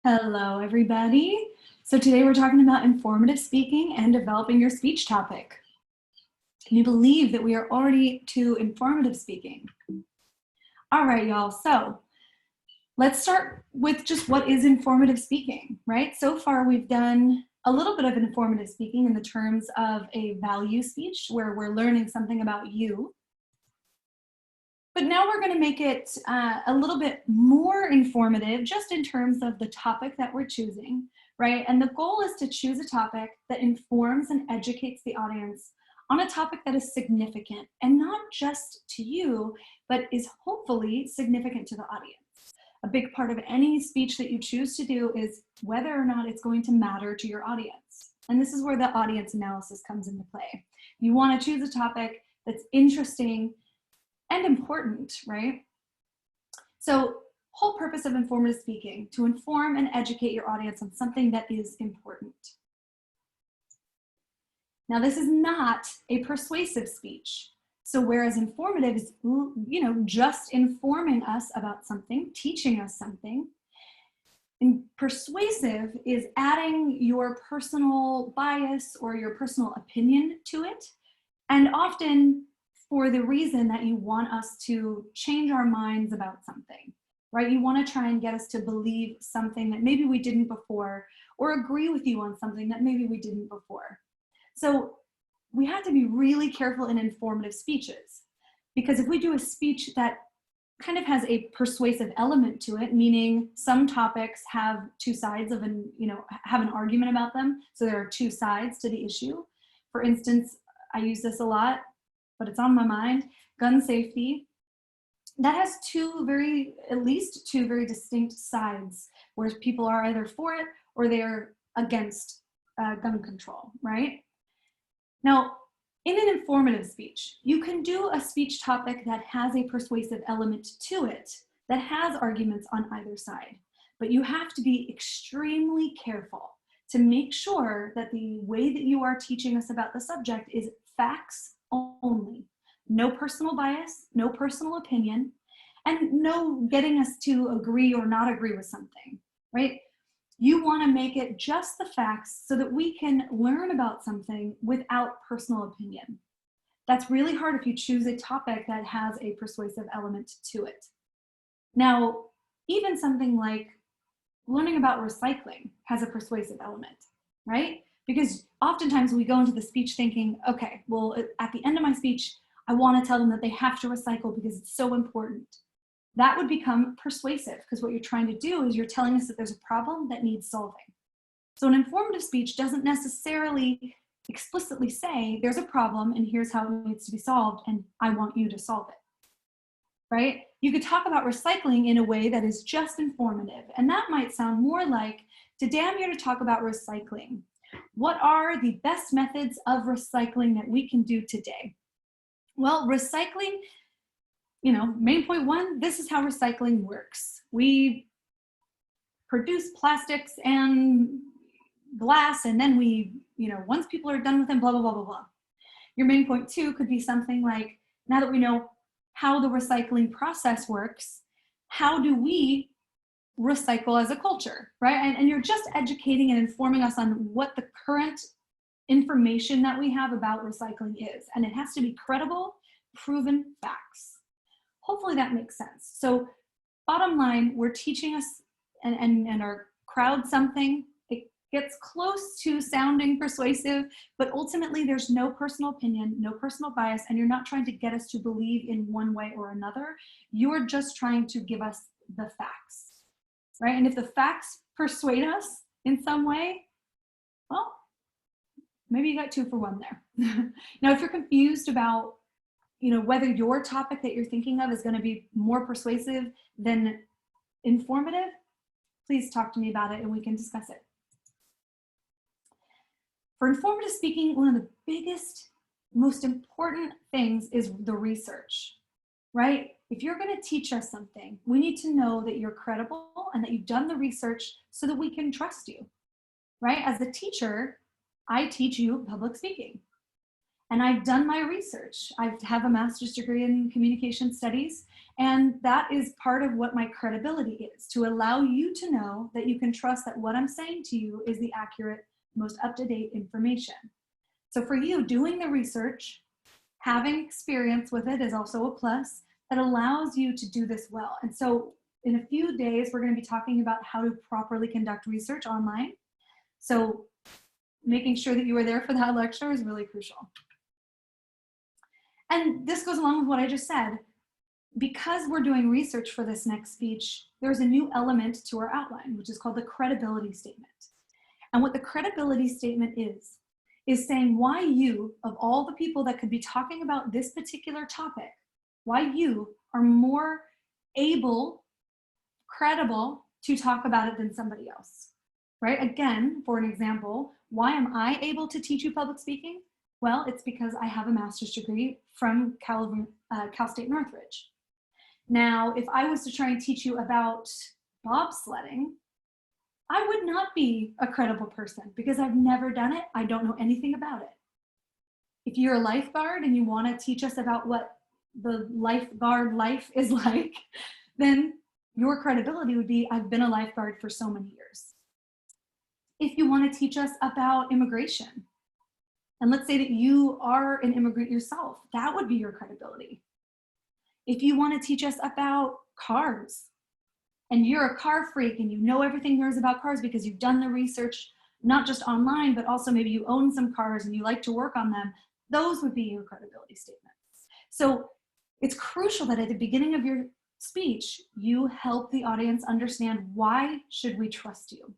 Hello, everybody. So today we're talking about informative speaking and developing your speech topic. Can you believe that we are already to informative speaking? All right, y'all. So let's start with just what is informative speaking, right? So far, we've done a little bit of informative speaking in the terms of a value speech where we're learning something about you. But now we're going to make it a little bit more informative just in terms of the topic that we're choosing, right? And the goal is to choose a topic that informs and educates the audience on a topic that is significant and not just to you, but is hopefully significant to the audience. A big part of any speech that you choose to do is whether or not it's going to matter to your audience. And this is where the audience analysis comes into play. You want to choose a topic that's interesting and important, right? So, whole purpose of informative speaking, to inform and educate your audience on something that is important. Now, this is not a persuasive speech. So whereas informative is, just informing us about something, teaching us something, and persuasive is adding your personal bias or your personal opinion to it, and often for the reason that you want us to change our minds about something, right? You want to try and get us to believe something that maybe we didn't before, or agree with you on something that maybe we didn't before. So we have to be really careful in informative speeches, because if we do a speech that kind of has a persuasive element to it, meaning some topics have two sides of have an argument about them. So there are two sides to the issue. For instance, I use this a lot, but it's on my mind, gun safety. That has at least two very distinct sides, where people are either for it or they're against gun control, right? Now, in an informative speech, you can do a speech topic that has a persuasive element to it, that has arguments on either side. But you have to be extremely careful to make sure that the way that you are teaching us about the subject is facts only. No personal bias, no personal opinion, and no getting us to agree or not agree with something, right? You want to make it just the facts so that we can learn about something without personal opinion. That's really hard if you choose a topic that has a persuasive element to it. Now, even something like learning about recycling has a persuasive element, right? Because oftentimes we go into the speech thinking, okay, well, at the end of my speech, I want to tell them that they have to recycle because it's so important. That would become persuasive, because what you're trying to do is you're telling us that there's a problem that needs solving. So an informative speech doesn't necessarily explicitly say there's a problem and here's how it needs to be solved and I want you to solve it, right? You could talk about recycling in a way that is just informative, and that might sound more like, today I'm here to talk about recycling. What are the best methods of recycling that we can do today? Well, recycling, main point one, this is how recycling works. We produce plastics and glass, and then we, once people are done with them, blah, blah, blah, blah, blah. Your main point two could be something like, now that we know how the recycling process works, how do we recycle as a culture, right? And you're just educating and informing us on what the current information that we have about recycling is. And it has to be credible, proven facts. Hopefully that makes sense. So bottom line, we're teaching us and our crowd something. It gets close to sounding persuasive, but ultimately there's no personal opinion, no personal bias, and you're not trying to get us to believe in one way or another. You're just trying to give us the facts, right? And if the facts persuade us in some way, well, maybe you got 2 for 1 there. Now, if you're confused about whether your topic that you're thinking of is going to be more persuasive than informative, please talk to me about it and we can discuss it. For informative speaking, one of the biggest, most important things is the research, right? If you're going to teach us something, we need to know that you're credible and that you've done the research so that we can trust you, right? As a teacher, I teach you public speaking. And I've done my research. I have a master's degree in communication studies, and that is part of what my credibility is, to allow you to know that you can trust that what I'm saying to you is the accurate, most up-to-date information. So for you, doing the research, having experience with it is also a plus that allows you to do this well. And so in a few days, we're going to be talking about how to properly conduct research online. So making sure that you are there for that lecture is really crucial. And this goes along with what I just said. Because we're doing research for this next speech, there's a new element to our outline, which is called the credibility statement. And what the credibility statement is saying why you, of all the people that could be talking about this particular topic, why you are more able, credible to talk about it than somebody else, right? Again, for an example, why am I able to teach you public speaking? Well, it's because I have a master's degree from Cal State Northridge. Now, if I was to try and teach you about bobsledding, I would not be a credible person because I've never done it. I don't know anything about it. If you're a lifeguard and you want to teach us about what the lifeguard life is like, then your credibility would be, I've been a lifeguard for so many years. If you want to teach us about immigration, and let's say that you are an immigrant yourself, that would be your credibility. If you want to teach us about cars, and you're a car freak and you know everything there is about cars because you've done the research, not just online, but also maybe you own some cars and you like to work on them, those would be your credibility statements. So it's crucial that at the beginning of your speech, you help the audience understand why should we trust you.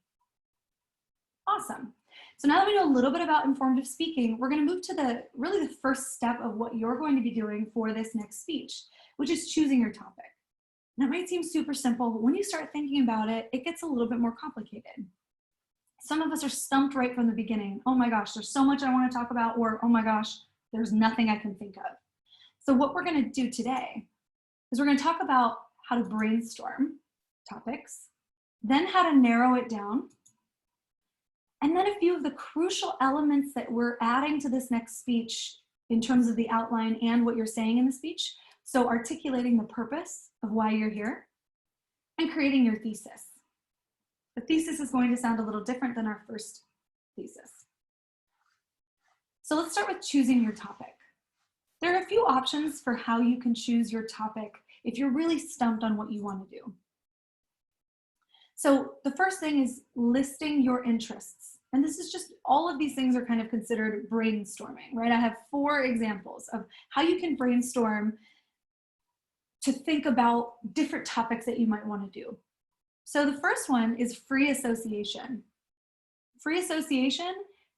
Awesome. So now that we know a little bit about informative speaking, we're going to move to really the first step of what you're going to be doing for this next speech, which is choosing your topic. That might seem super simple, but when you start thinking about it, it gets a little bit more complicated. Some of us are stumped right from the beginning. Oh my gosh, there's so much I want to talk about, or oh my gosh, there's nothing I can think of. So what we're going to do today is we're going to talk about how to brainstorm topics, then how to narrow it down, and then a few of the crucial elements that we're adding to this next speech in terms of the outline and what you're saying in the speech. So articulating the purpose of why you're here and creating your thesis. The thesis is going to sound a little different than our first thesis. So let's start with choosing your topic. There are a few options for how you can choose your topic if you're really stumped on what you want to do. So the first thing is listing your interests. And this is just, all of these things are kind of considered brainstorming, right? I have 4 examples of how you can brainstorm to think about different topics that you might want to do. So the first one is free association. Free association,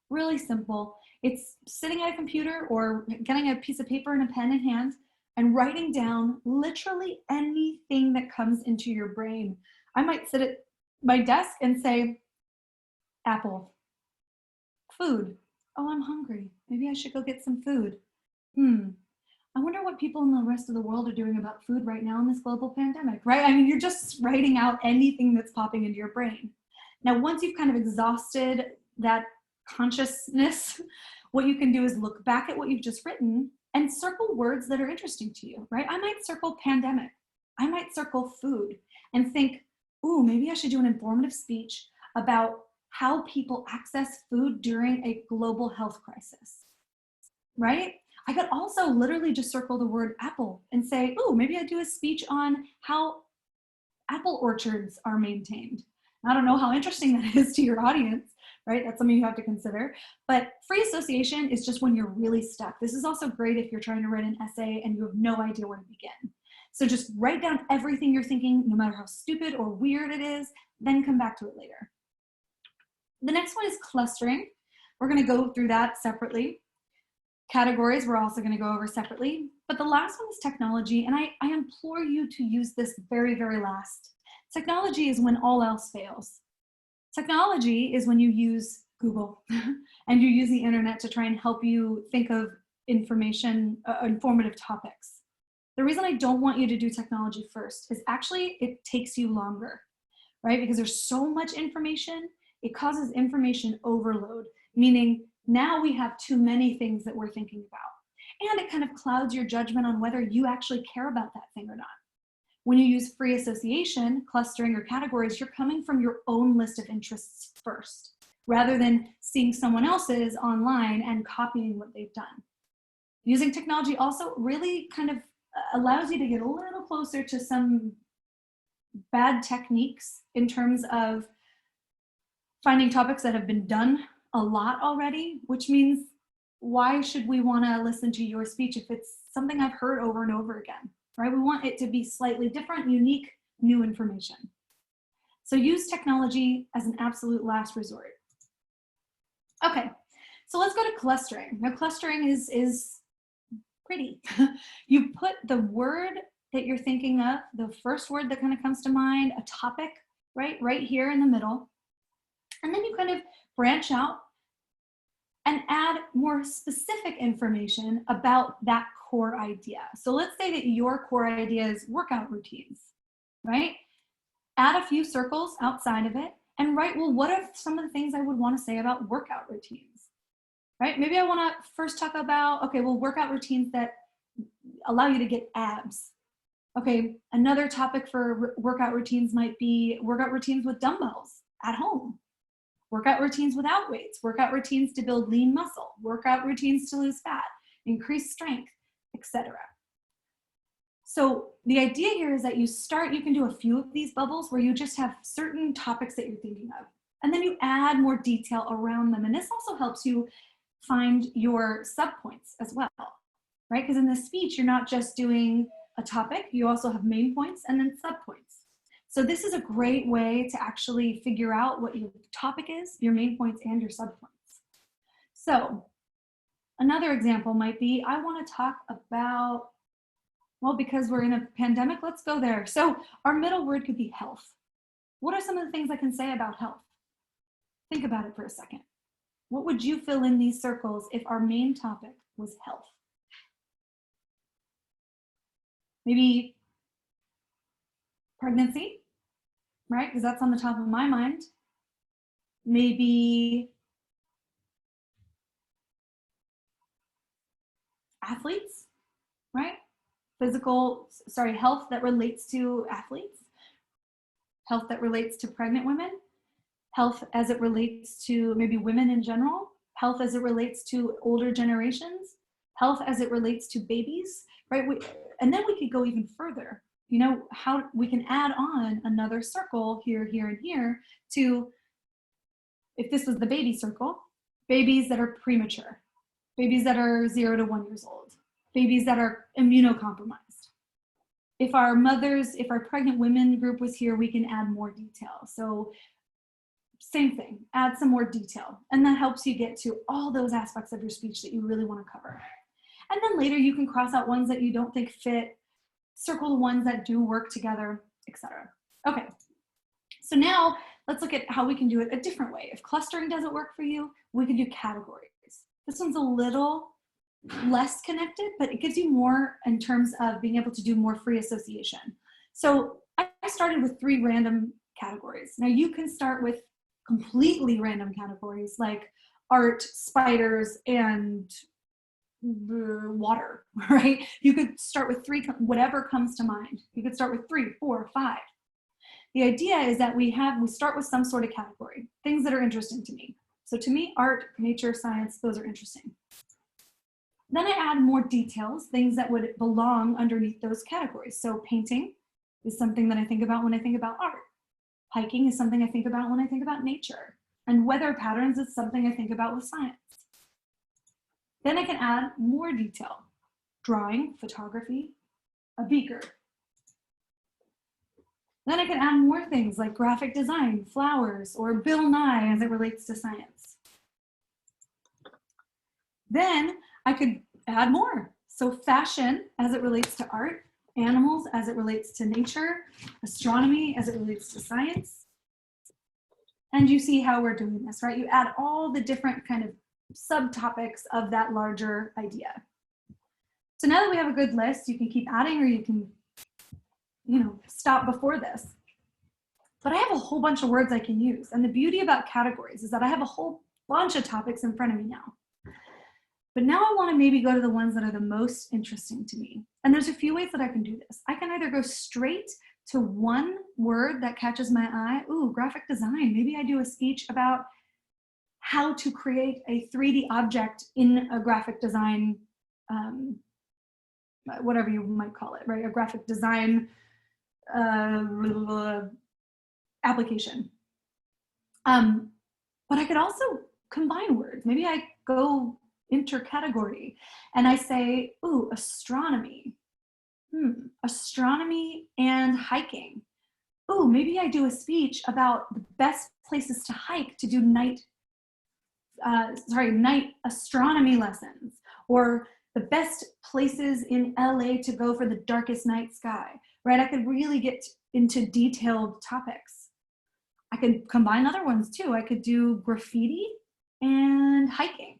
really simple. It's sitting at a computer or getting a piece of paper and a pen in hand and writing down literally anything that comes into your brain. I might sit at my desk and say, apple, food. Oh, I'm hungry. Maybe I should go get some food. I wonder what people in the rest of the world are doing about food right now in this global pandemic, right? I mean, you're just writing out anything that's popping into your brain. Now, once you've kind of exhausted that consciousness, what you can do is look back at what you've just written and circle words that are interesting to you, right? I might circle pandemic. I might circle food and think, ooh, maybe I should do an informative speech about how people access food during a global health crisis, right? I could also literally just circle the word apple and say, oh, maybe I do a speech on how apple orchards are maintained. I don't know how interesting that is to your audience, right? That's something you have to consider. But free association is just when you're really stuck. This is also great if you're trying to write an essay and you have no idea where to begin. So just write down everything you're thinking, no matter how stupid or weird it is, then come back to it later. The next one is clustering. We're going to go through that separately. Categories we're also going to go over separately, but the last one is technology, and I implore you to use this very, very last. Technology is when all else fails. Technology is when you use Google and you use the internet to try and help you think of informative topics. The reason I don't want you to do technology first is actually it takes you longer, right? Because there's so much information, it causes information overload, meaning Now we have too many things that we're thinking about. And it kind of clouds your judgment on whether you actually care about that thing or not. When you use free association, clustering, or categories, you're coming from your own list of interests first, rather than seeing someone else's online and copying what they've done. Using technology also really kind of allows you to get a little closer to some bad techniques in terms of finding topics that have been done a lot already, which means why should we want to listen to your speech if it's something I've heard over and over again, right? We want it to be slightly different, unique, new information. So use technology as an absolute last resort. Okay, so let's go to clustering. Now clustering is pretty. You put the word that you're thinking of, the first word that kind of comes to mind, a topic, right here in the middle. And then you kind of branch out and add more specific information about that core idea. So let's say that your core idea is workout routines, right? Add a few circles outside of it and write, well, what are some of the things I would want to say about workout routines, right? Maybe I want to first talk about, okay, well, workout routines that allow you to get abs. Okay, another topic for workout routines might be workout routines with dumbbells at home. Workout routines without weights, workout routines to build lean muscle, workout routines to lose fat, increase strength, etc. So the idea here is that you can do a few of these bubbles where you just have certain topics that you're thinking of, and then you add more detail around them. And this also helps you find your subpoints as well, right? Because in this speech, you're not just doing a topic, you also have main points and then subpoints. So this is a great way to actually figure out what your topic is, your main points, and your subpoints. So another example might be, I want to talk about, well, because we're in a pandemic, let's go there. So our middle word could be health. What are some of the things I can say about health? Think about it for a second. What would you fill in these circles if our main topic was health? Maybe pregnancy, right? Because that's on the top of my mind. Maybe athletes, right? Health that relates to athletes, health that relates to pregnant women, health as it relates to maybe women in general, health as it relates to older generations, health as it relates to babies, right? And then we could go even further. You know, how we can add on another circle here, here, and here to, if this was the baby circle, babies that are premature, babies that are 0 to 1 years old, babies that are immunocompromised. If our pregnant women group was here, we can add more detail. So same thing, add some more detail. And that helps you get to all those aspects of your speech that you really want to cover. And then later you can cross out ones that you don't think fit, circle the ones that do work together, etc. Okay, so now let's look at how we can do it a different way. If clustering doesn't work for you, we can do categories. This one's a little less connected, but it gives you more in terms of being able to do more free association. So I started with 3 random categories. Now you can start with completely random categories like art, spiders, and water, right? You could start with 3, whatever comes to mind. You could start with 3, 4, 5. The idea is that we start with some sort of category, things that are interesting to me. So to me, art, nature, science, those are interesting. Then I add more details, things that would belong underneath those categories. So painting is something that I think about when I think about art. Hiking is something I think about when I think about nature. And weather patterns is something I think about with science. Then I can add more detail. Drawing, photography, a beaker. Then I can add more things like graphic design, flowers, or Bill Nye as it relates to science. Then I could add more. So fashion as it relates to art, animals as it relates to nature, astronomy as it relates to science. And you see how we're doing this, right? You add all the different kind of subtopics of that larger idea. So now that we have a good list, you can keep adding or you can, stop before this. But I have a whole bunch of words I can use. And the beauty about categories is that I have a whole bunch of topics in front of me now. But now I want to maybe go to the ones that are the most interesting to me. And there's a few ways that I can do this. I can either go straight to one word that catches my eye. Ooh, graphic design. Maybe I do a speech about how to create a 3D object in a graphic design, whatever you might call it, right? A graphic design application. But I could also combine words. Maybe I go intercategory and I say, ooh, astronomy. Astronomy and hiking. Ooh, maybe I do a speech about the best places to hike to do night astronomy lessons, or the best places in LA to go for the darkest night sky, right? I could really get into detailed topics. I could combine other ones too. I could do graffiti and hiking,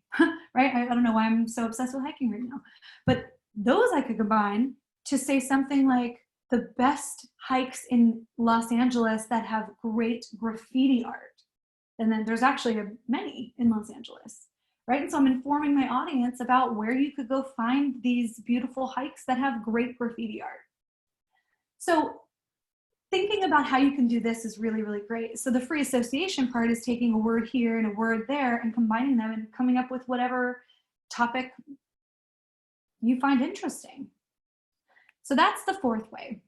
right? I don't know why I'm so obsessed with hiking right now, but those I could combine to say something like the best hikes in Los Angeles that have great graffiti art. And then there's actually many in Los Angeles, right? And so I'm informing my audience about where you could go find these beautiful hikes that have great graffiti art. So thinking about how you can do this is really, really great. So the free association part is taking a word here and a word there and combining them and coming up with whatever topic you find interesting. So that's the fourth way.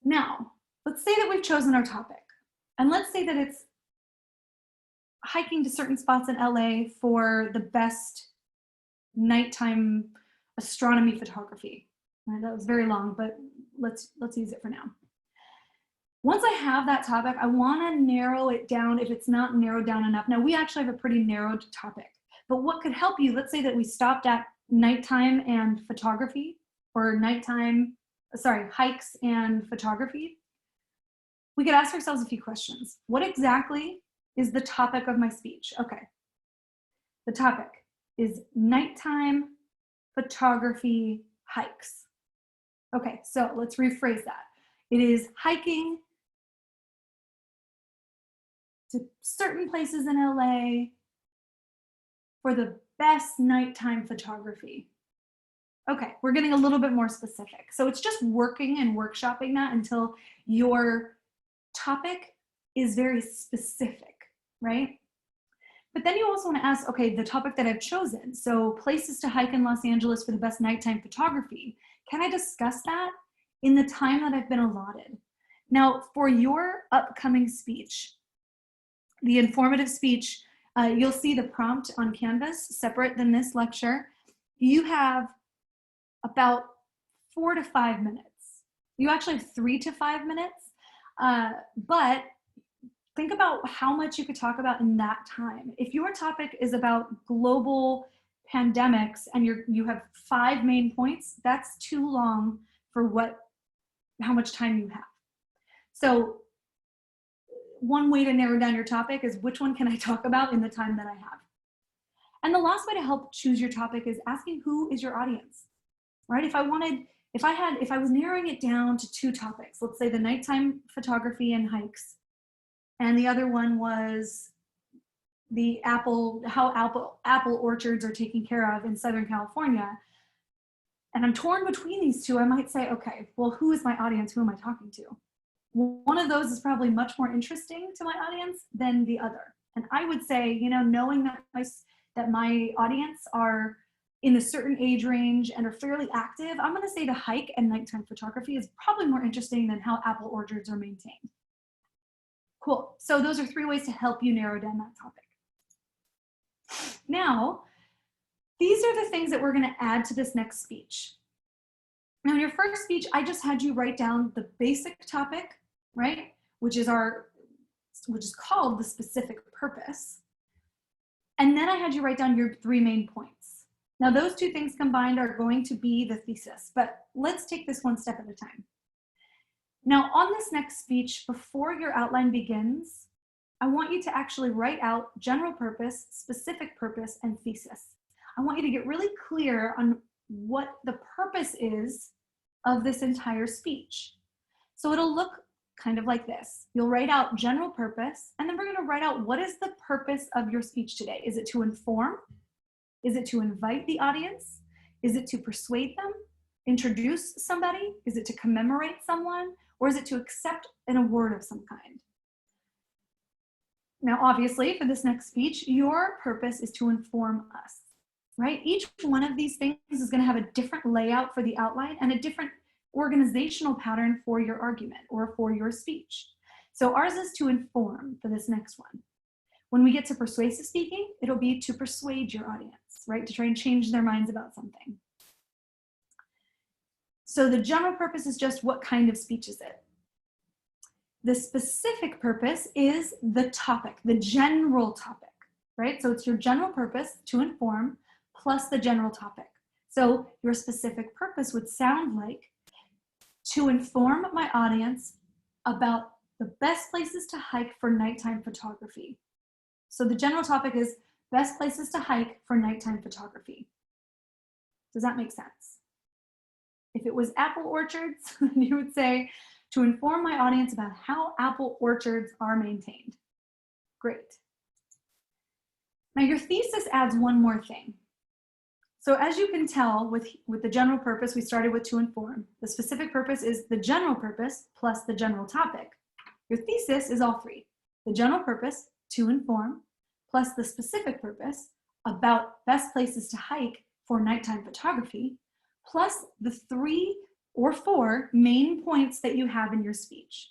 Now, let's say that we've chosen our topic, and let's say that it's hiking to certain spots in LA for the best nighttime astronomy photography. That was very long, but let's use it for now. Once I have that topic, I want to narrow it down if it's not narrowed down enough. Now, we actually have a pretty narrowed topic, but what could help you, let's say that we stopped at nighttime and photography, or hikes and photography. We could ask ourselves a few questions. What exactly is the topic of my speech? Okay, the topic is nighttime photography hikes. Okay, so let's rephrase that. It is hiking to certain places in LA for the best nighttime photography. Okay, we're getting a little bit more specific. So it's just working and workshopping that until your topic is very specific, right? But then you also want to ask, okay, the topic that I've chosen, so places to hike in Los Angeles for the best nighttime photography, can I discuss that in the time that I've been allotted? Now, for your upcoming speech, the informative speech, you'll see the prompt on Canvas, separate than this lecture. You have about 4 to 5 minutes. You actually have 3 to 5 minutes, but think about how much you could talk about in that time. If your topic is about global pandemics and you have 5 main points, that's too long for how much time you have. So one way to narrow down your topic is which one can I talk about in the time that I have. And the last way to help choose your topic is asking who is your audience, right? If I was narrowing it down to 2 topics, let's say the nighttime photography and hikes, and the other one was how apple orchards are taken care of in Southern California, and I'm torn between these 2, I might say, okay, well, who is my audience? Who am I talking to? One of those is probably much more interesting to my audience than the other. And I would say, knowing that my audience are in a certain age range and are fairly active, I'm going to say the hike and nighttime photography is probably more interesting than how apple orchards are maintained. Cool. So those are 3 ways to help you narrow down that topic. Now, these are the things that we're going to add to this next speech. Now, in your first speech, I just had you write down the basic topic, right? Which is called the specific purpose. And then I had you write down your 3 main points. Now, those 2 things combined are going to be the thesis, but let's take this one step at a time. Now, on this next speech, before your outline begins, I want you to actually write out general purpose, specific purpose, and thesis. I want you to get really clear on what the purpose is of this entire speech. So it'll look kind of like this. You'll write out general purpose, and then we're going to write out what is the purpose of your speech today. Is it to inform? Is it to invite the audience? Is it to persuade them? Introduce somebody? Is it to commemorate someone? Or is it to accept an award of some kind? Now, obviously, for this next speech, your purpose is to inform us, right? Each one of these things is going to have a different layout for the outline and a different organizational pattern for your argument or for your speech. So ours is to inform for this next one. When we get to persuasive speaking, it'll be to persuade your audience, right? To try and change their minds about something. So the general purpose is just what kind of speech is it? The specific purpose is the topic, the general topic, right? So it's your general purpose to inform plus the general topic. So your specific purpose would sound like to inform my audience about the best places to hike for nighttime photography. So the general topic is best places to hike for nighttime photography. Does that make sense? If it was apple orchards, you would say to inform my audience about how apple orchards are maintained. Great. Now your thesis adds one more thing. So as you can tell with the general purpose, we started with to inform. The specific purpose is the general purpose plus the general topic. Your thesis is all three. The general purpose, to inform, plus the specific purpose about best places to hike for nighttime photography, plus the 3 or 4 main points that you have in your speech.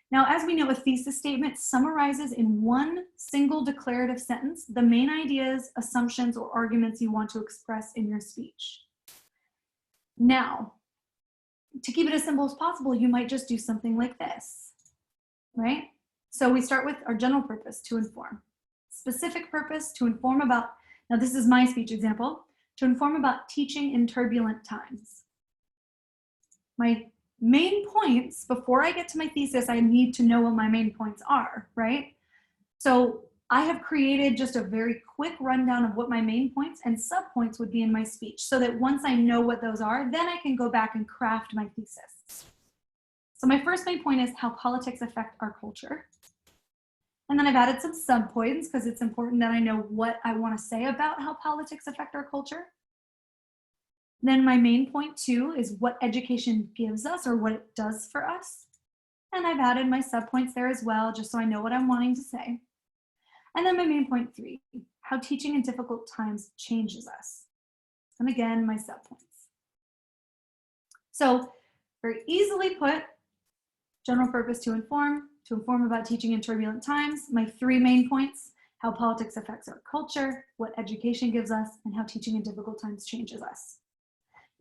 Now, as we know, a thesis statement summarizes in one single declarative sentence the main ideas, assumptions, or arguments you want to express in your speech. Now, to keep it as simple as possible, you might just do something like this, right? So we start with our general purpose, to inform. Specific purpose, to inform about, now this is my speech example, to inform about teaching in turbulent times. My main points, before I get to my thesis, I need to know what my main points are, right? So I have created just a very quick rundown of what my main points and subpoints would be in my speech, so that once I know what those are, then I can go back and craft my thesis. So my first main point is how politics affect our culture. And then I've added some subpoints because it's important that I know what I want to say about how politics affect our culture. Then my main point 2 is what education gives us or what it does for us. And I've added my subpoints there as well, just so I know what I'm wanting to say. And then my main point 3, how teaching in difficult times changes us. And again, my subpoints. So very easily put, general purpose to inform about teaching in turbulent times. My 3 main points, how politics affects our culture, what education gives us, and how teaching in difficult times changes us.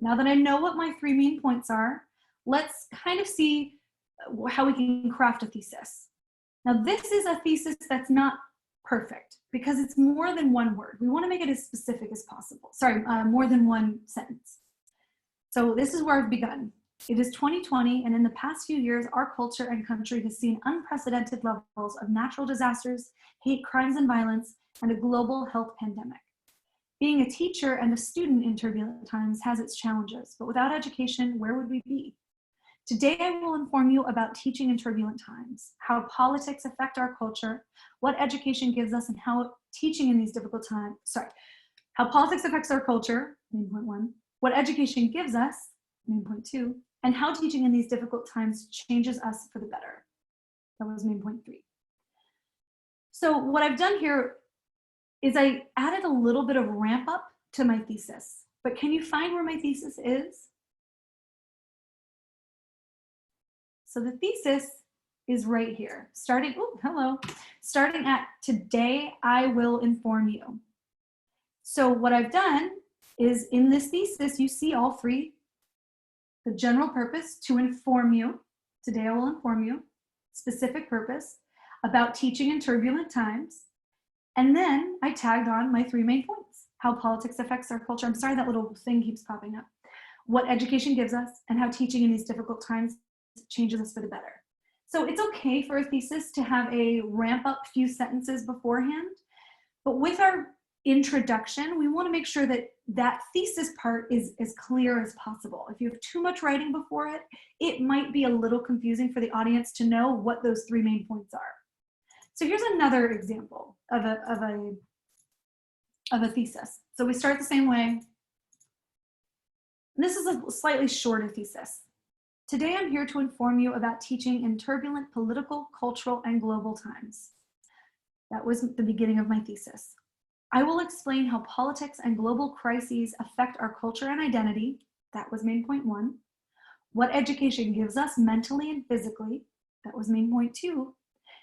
Now that I know what my 3 main points are, let's kind of see how we can craft a thesis. Now this is a thesis that's not perfect because it's more than one word. We want to make it as specific as possible. Sorry, more than one sentence. So this is where I've begun. It is 2020, and in the past few years, our culture and country has seen unprecedented levels of natural disasters, hate crimes and violence, and a global health pandemic. Being a teacher and a student in turbulent times has its challenges, but without education, where would we be? Today, I will inform you about teaching in turbulent times, how politics affect our culture, what education gives us, and how teaching in these difficult times, how politics affects our culture, main point 1, what education gives us, main point 2, and how teaching in these difficult times changes us for the better. That was main point 3. So what I've done here is I added a little bit of ramp up to my thesis, but can you find where my thesis is? So the thesis is right here, starting at today I will inform you. So what I've done is in this thesis, you see all 3, the general purpose to inform you, today I will inform you, specific purpose about teaching in turbulent times, and then I tagged on my 3 main points, how politics affects our culture. I'm sorry, that little thing keeps popping up. What education gives us and how teaching in these difficult times changes us for the better. So it's okay for a thesis to have a ramp up few sentences beforehand, but with our introduction, we want to make sure that that thesis part is as clear as possible. If you have too much writing before it, it might be a little confusing for the audience to know what those 3 main points are. So here's another example of a thesis. So we start the same way. This is a slightly shorter thesis. Today I'm here to inform you about teaching in turbulent political, cultural, and global times. That was the beginning of my thesis. I will explain how politics and global crises affect our culture and identity. That was main point 1. What education gives us mentally and physically. That was main point 2.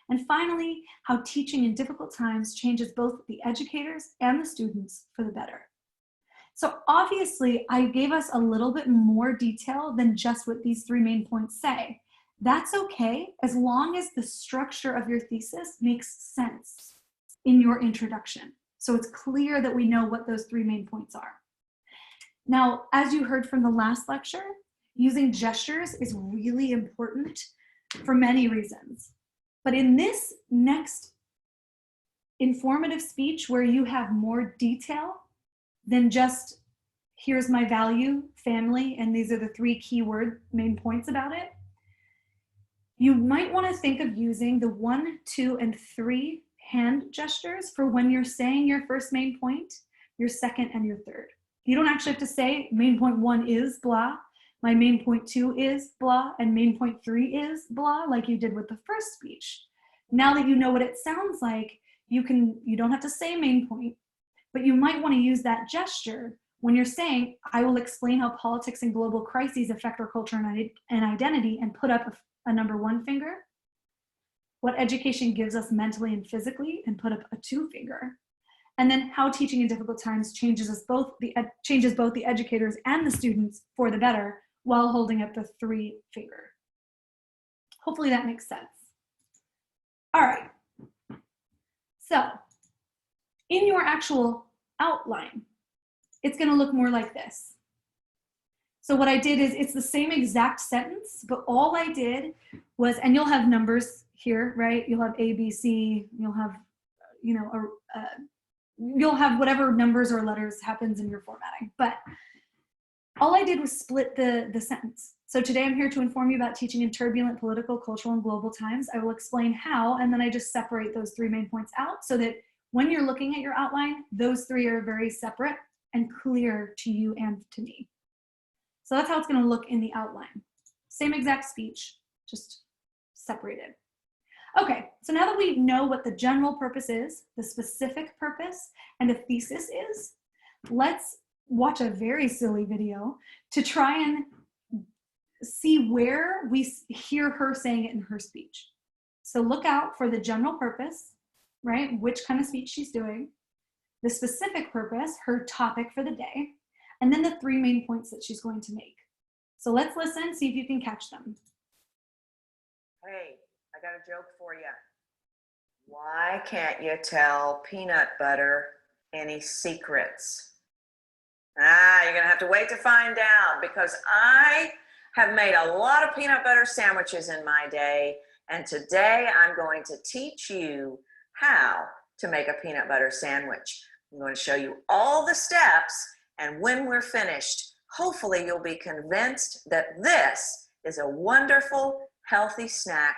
And finally, how teaching in difficult times changes both the educators and the students for the better. So obviously, I gave us a little bit more detail than just what these 3 main points say. That's okay, as long as the structure of your thesis makes sense in your introduction. So it's clear that we know what those 3 main points are. Now, as you heard from the last lecture, using gestures is really important for many reasons. But in this next informative speech where you have more detail than just, here's my value, family, and these are the 3 keyword main points about it, you might want to think of using the 1, 2, and 3 hand gestures for when you're saying your first main point, your second, and your third. You don't actually have to say main point 1 is blah, my main point 2 is blah, and main point 3 is blah, like you did with the first speech. Now that you know what it sounds like, you don't have to say main point, but you might want to use that gesture when you're saying, I will explain how politics and global crises affect our culture and identity, and put up a number 1 finger. What education gives us mentally and physically, and put up a 2 finger. And then how teaching in difficult times changes both the educators and the students for the better, while holding up the 3 finger. Hopefully that makes sense. All right. So in your actual outline, it's going to look more like this. So what I did is, it's the same exact sentence, but all I did was, and you'll have numbers here, right? You'll have A, B, C, you'll have, you'll have whatever numbers or letters happens in your formatting. But all I did was split the sentence. So today I'm here to inform you about teaching in turbulent political, cultural, and global times. I will explain how, and then I just separate those 3 main points out so that when you're looking at your outline, those 3 are very separate and clear to you and to me. So that's how it's going to look in the outline. Same exact speech, just separated. Okay, so now that we know what the general purpose is, the specific purpose, and a thesis is, let's watch a very silly video to try and see where we hear her saying it in her speech. So look out for the general purpose, right? Which kind of speech she's doing, the specific purpose, her topic for the day, and then the 3 main points that she's going to make. So let's listen, see if you can catch them. Hey, I got a joke for you. Why can't you tell peanut butter any secrets? You're gonna have to wait to find out, because I have made a lot of peanut butter sandwiches in my day, and today I'm going to teach you how to make a peanut butter sandwich. I'm going to show you all the steps, and when we're finished, hopefully you'll be convinced that this is a wonderful, healthy snack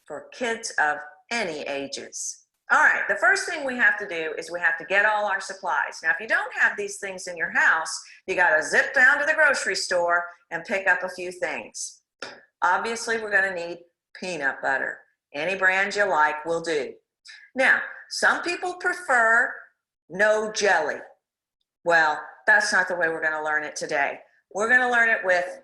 for kids of any ages. All right, the first thing we have to do is we have to get all our supplies. Now, if you don't have these things in your house, you gotta zip down to the grocery store and pick up a few things. Obviously, we're gonna need peanut butter. Any brand you like will do. Now, some people prefer no jelly. Well, that's not the way we're gonna learn it today. We're gonna learn it with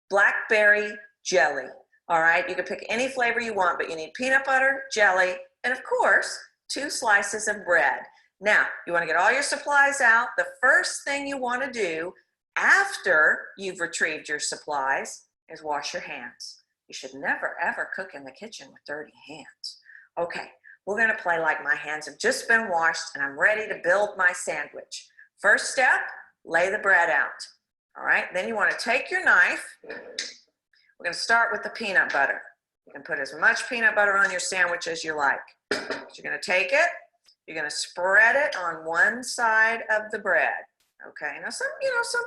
blackberry jelly. All right, you can pick any flavor you want, but you need peanut butter, jelly, and of course, 2 slices of bread. Now, you want to get all your supplies out. The first thing you want to do after you've retrieved your supplies is wash your hands. You should never, ever cook in the kitchen with dirty hands. Okay, we're going to play like my hands have just been washed and I'm ready to build my sandwich. First step, lay the bread out. All right, then you want to take your knife. We're going to start with the peanut butter. You can put as much peanut butter on your sandwich as you like. You're going to take it, You're going to spread it on one side of the bread. Okay, now some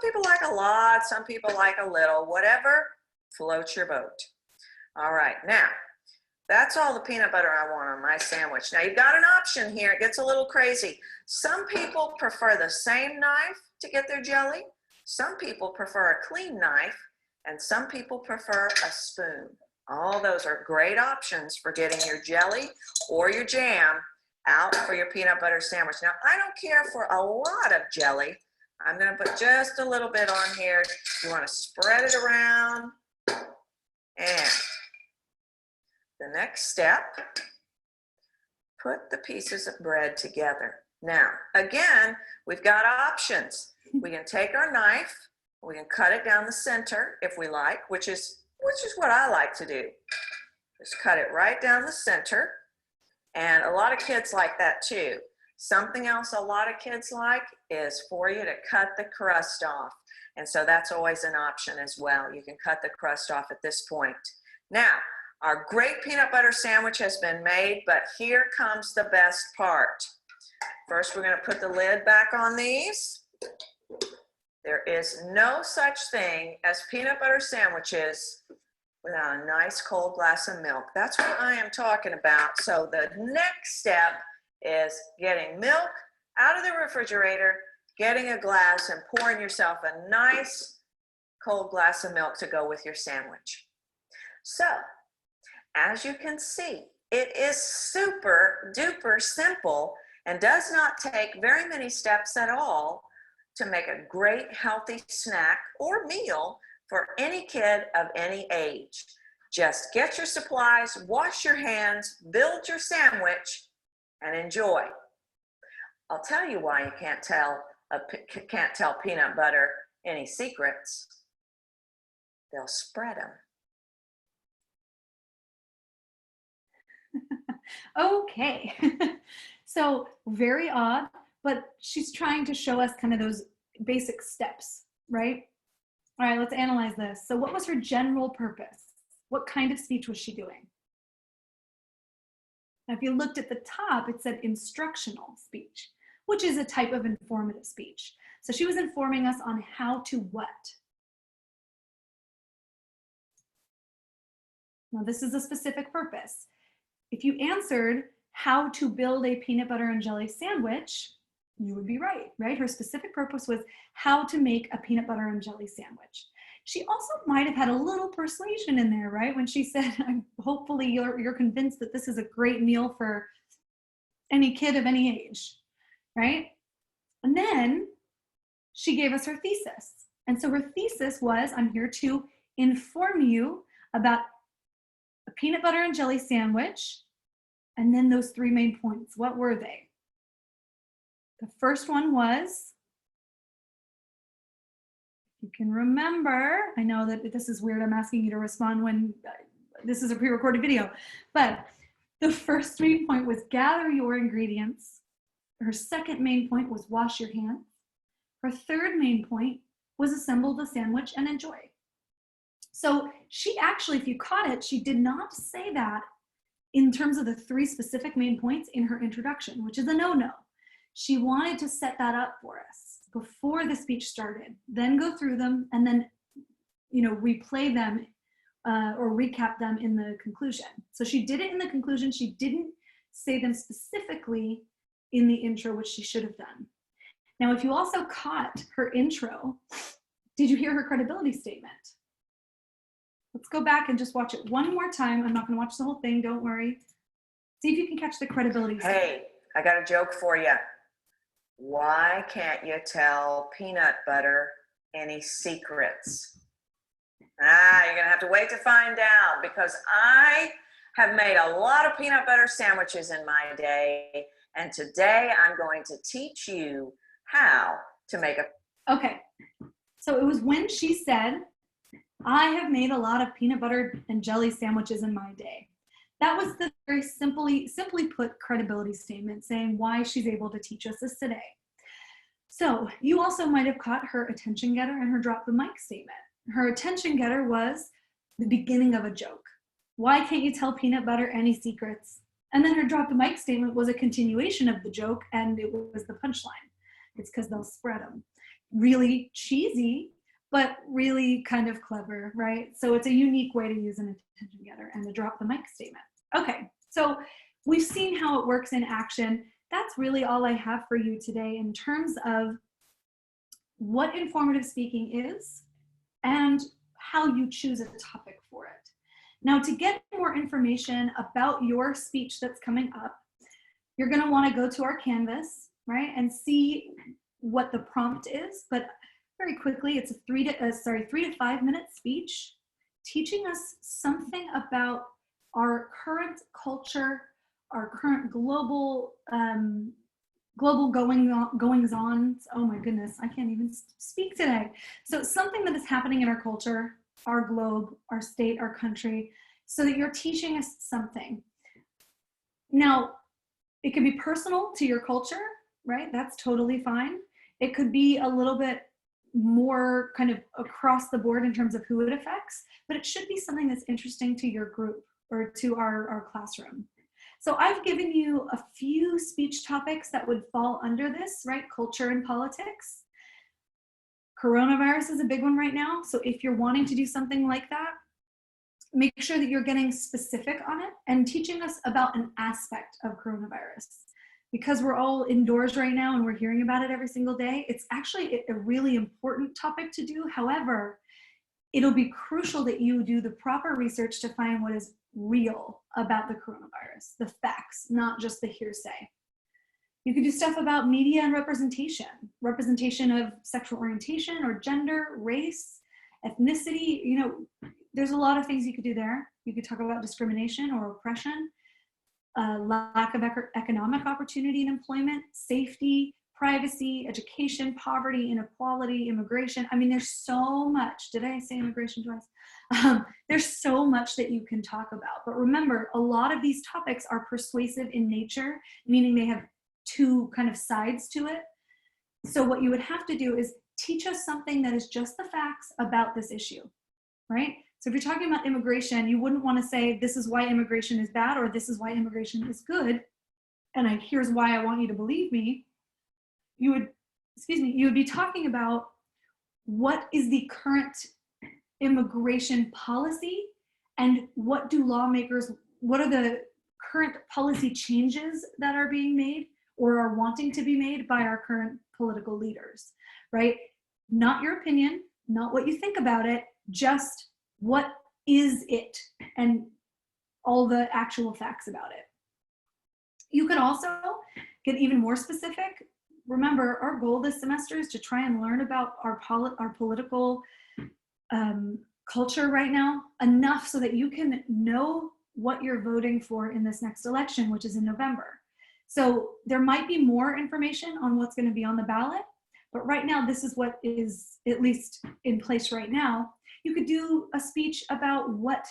people like a lot, some people like a little, whatever floats your boat. All right, now that's all the peanut butter I want on my sandwich. Now you've got an option here. It gets a little crazy. Some people prefer the same knife to get their jelly. Some people prefer a clean knife, and some people prefer a spoon. All those are great options for getting your jelly or your jam out for your peanut butter sandwich. Now, I don't care for a lot of jelly. I'm going to put just a little bit on here. You want to spread it around. And the next step, put the pieces of bread together. Now, again, we've got options. We can take our knife, we can cut it down the center if we like, which is what I like to do. Just cut it right down the center. And a lot of kids like that too. Something else a lot of kids like is for you to cut the crust off. And so that's always an option as well. You can cut the crust off at this point. Now, our great peanut butter sandwich has been made, but here comes the best part. First, we're going to put the lid back on these. There is no such thing as peanut butter sandwiches without a nice cold glass of milk. That's what I am talking about. So the next step is getting milk out of the refrigerator, getting a glass and pouring yourself a nice cold glass of milk to go with your sandwich. So, as you can see, it is super duper simple and does not take very many steps at all to make a great healthy snack or meal for any kid of any age. Just get your supplies, wash your hands, build your sandwich, and enjoy. I'll tell you why you can't tell peanut butter any secrets. They'll spread them. Okay. So very odd, but she's trying to show us kind of those basic steps, right? All right, let's analyze this. So what was her general purpose? What kind of speech was she doing? Now, if you looked at the top, it said instructional speech, which is a type of informative speech. So she was informing us on how to what? Now, this is a specific purpose. If you answered how to build a peanut butter and jelly sandwich, you would be right, right? Her specific purpose was how to make a peanut butter and jelly sandwich. She also might have had a little persuasion in there, right? When she said, hopefully you're convinced that this is a great meal for any kid of any age, right? And then she gave us her thesis. And so her thesis was, I'm here to inform you about a peanut butter and jelly sandwich. And then those three main points, what were they? The first one was, you can remember, I know that this is weird, I'm asking you to respond when this is a pre-recorded video, but the first main point was gather your ingredients. Her second main point was wash your hands. Her third main point was assemble the sandwich and enjoy. So she actually, if you caught it, she did not say that in terms of the three specific main points in her introduction, which is a no-no. She wanted to set that up for us before the speech started, then go through them, and then, replay them or recap them in the conclusion. So she did it in the conclusion. She didn't say them specifically in the intro, which she should have done. Now, if you also caught her intro, did you hear her credibility statement? Let's go back and just watch it one more time. I'm not going to watch the whole thing. Don't worry. See if you can catch the credibility statement. Hey, I got a joke for you. Why can't you tell peanut butter any secrets? You're going to have to wait to find out, because I have made a lot of peanut butter sandwiches in my day, and today I'm going to teach you how to make a... Okay, so it was when she said, I have made a lot of peanut butter and jelly sandwiches in my day. That was the very simply put credibility statement saying why she's able to teach us this today. So you also might have caught her attention getter and her drop the mic statement. Her attention getter was the beginning of a joke. Why can't you tell peanut butter any secrets? And then her drop the mic statement was a continuation of the joke, and it was the punchline. It's because they'll spread them. Really cheesy, but really kind of clever, right? So it's a unique way to use an attention getter and the drop the mic statement. Okay, so we've seen how it works in action. That's really all I have for you today in terms of what informative speaking is and how you choose a topic for it. Now, to get more information about your speech that's coming up, you're going to want to go to our Canvas, right, and see what the prompt is. But very quickly, it's a 3 to 5 minute speech teaching us something about our current culture, our current global goings-on. Oh my goodness, I can't even speak today. So something that is happening in our culture, our globe, our state, our country, so that you're teaching us something. Now, it could be personal to your culture, right? That's totally fine. It could be a little bit more kind of across the board in terms of who it affects, but it should be something that's interesting to your group or to our classroom. So I've given you a few speech topics that would fall under this, right? Culture and politics. Coronavirus is a big one right now. So if you're wanting to do something like that, make sure that you're getting specific on it and teaching us about an aspect of coronavirus. Because we're all indoors right now and we're hearing about it every single day, it's actually a really important topic to do. However, it'll be crucial that you do the proper research to find what is real about the coronavirus, the facts, not just the hearsay. You could do stuff about media and representation of sexual orientation or gender, race, ethnicity. You know, there's a lot of things you could do there. You could talk about discrimination or oppression, lack of economic opportunity and employment, safety, privacy, education, poverty, inequality, immigration. I mean, there's so much. Did I say immigration twice? There's so much that you can talk about. But remember, a lot of these topics are persuasive in nature, meaning they have two kind of sides to it. So what you would have to do is teach us something that is just the facts about this issue, right? So if you're talking about immigration, you wouldn't want to say, this is why immigration is bad, or this is why immigration is good, and here's why I want you to believe me. You would be talking about what is the current immigration policy and what are the current policy changes that are being made or are wanting to be made by our current political leaders, right? Not your opinion, not what you think about it, just what is it and all the actual facts about it. You could also get even more specific. Remember, our goal this semester is to try and learn about our political culture right now enough so that you can know what you're voting for in this next election, which is in November. So there might be more information on what's going to be on the ballot, but right now this is what is at least in place right now. You could do a speech about what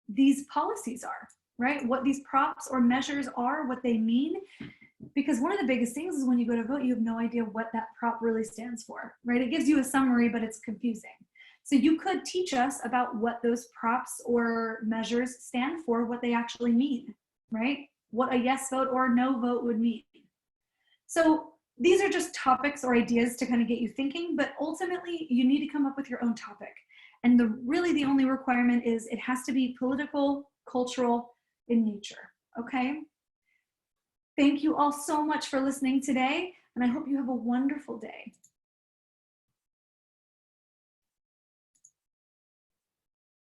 these policies are, right? What these props or measures are, what they mean. Because one of the biggest things is when you go to vote, you have no idea what that prop really stands for, right? It gives you a summary, but it's confusing. So you could teach us about what those props or measures stand for, what they actually mean, right? What a yes vote or a no vote would mean. So these are just topics or ideas to kind of get you thinking, but ultimately you need to come up with your own topic. And really the only requirement is it has to be political, cultural in nature, okay? Thank you all so much for listening today, and I hope you have a wonderful day.